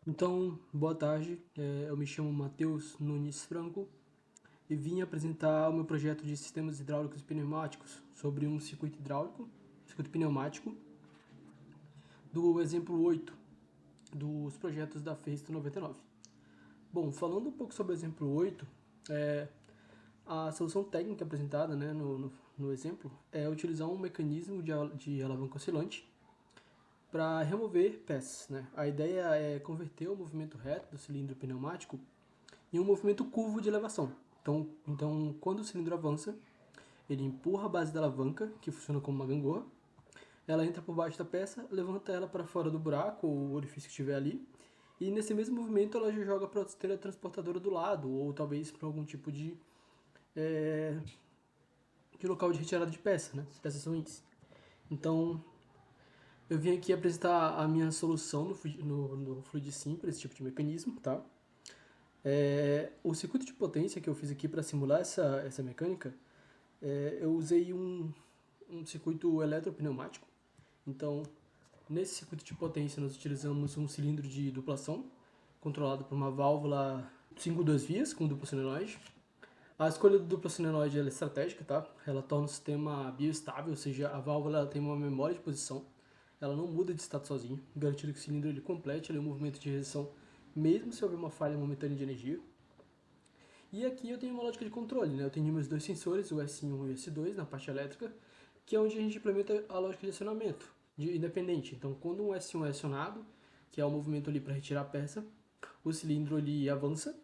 Então, boa tarde, eu me chamo Matheus Nunes Franco e vim apresentar o meu projeto de sistemas hidráulicos e pneumáticos sobre um circuito hidráulico, circuito pneumático, do exemplo 8 dos projetos da FEST 99. Bom, falando um pouco sobre o exemplo 8, a solução técnica apresentada, no exemplo é utilizar um mecanismo de alavanca oscilante para remover peças. A ideia é converter o movimento reto do cilindro pneumático em um movimento curvo de elevação. Então, quando o cilindro avança, ele empurra a base da alavanca, que funciona como uma gangorra, ela entra por baixo da peça, levanta ela para fora do buraco ou orifício que estiver ali, e nesse mesmo movimento ela já joga para a esteira transportadora do lado, ou talvez para algum tipo de local de retirada de peça, peças ruins. Então, eu vim aqui apresentar a minha solução no Fluid Sim para esse tipo de mecanismo, tá? O circuito de potência que eu fiz aqui para simular essa mecânica, eu usei um circuito eletropneumático. Então, nesse circuito de potência, nós utilizamos um cilindro de duplação, controlado por uma válvula 5 vias com duplo solenoide. A escolha do duplo solenoide é estratégica, tá? Ela torna o sistema bioestável, ou seja, a válvula ela tem uma memória de posição, ela não muda de estado sozinha, garantindo que o cilindro ele complete o movimento de restrição, mesmo se houver uma falha momentânea de energia. E aqui eu tenho uma lógica de controle, Eu tenho meus dois sensores, o S1 e o S2, na parte elétrica, que é onde a gente implementa a lógica de acionamento independente. Então, quando um S1 é acionado, que é o movimento ali para retirar a peça, o cilindro ali avança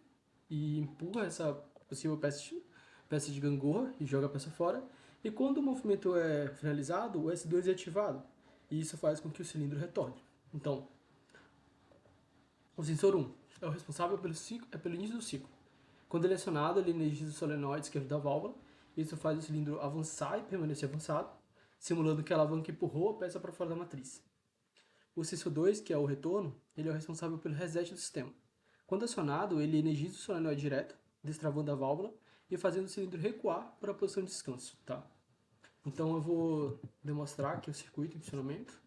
e empurra essa possível peça de gangorra e joga a peça fora. E quando o movimento é finalizado, o S2 é ativado. E isso faz com que o cilindro retorne. Então, o sensor 1 é o responsável pelo início do ciclo. Quando ele é acionado, ele energiza os solenoides que da válvula. Isso faz o cilindro avançar e permanecer avançado, simulando que a alavanca empurrou a peça para fora da matriz. O sensor 2, que é o retorno, ele é o responsável pelo reset do sistema. Quando acionado, ele energiza o solenoide direto, destravando a válvula e fazendo o cilindro recuar para a posição de descanso. Tá? Então eu vou demonstrar aqui o circuito em funcionamento.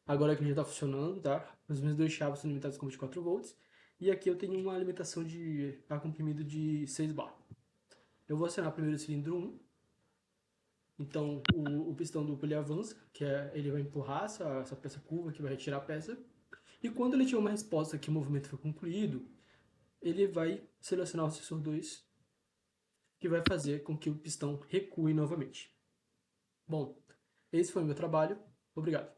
Agora que ele já está funcionando, tá? Os meus dois chaves são limitados com 24 volts. E aqui eu tenho uma alimentação de ar comprimido de 6 bar. Eu vou acionar primeiro o cilindro 1. Então o pistão duplo ele avança, ele vai empurrar essa peça curva que vai retirar a peça. E quando ele tiver uma resposta que o movimento foi concluído, ele vai selecionar o sensor 2, que vai fazer com que o pistão recue novamente. Bom, esse foi o meu trabalho. Obrigado.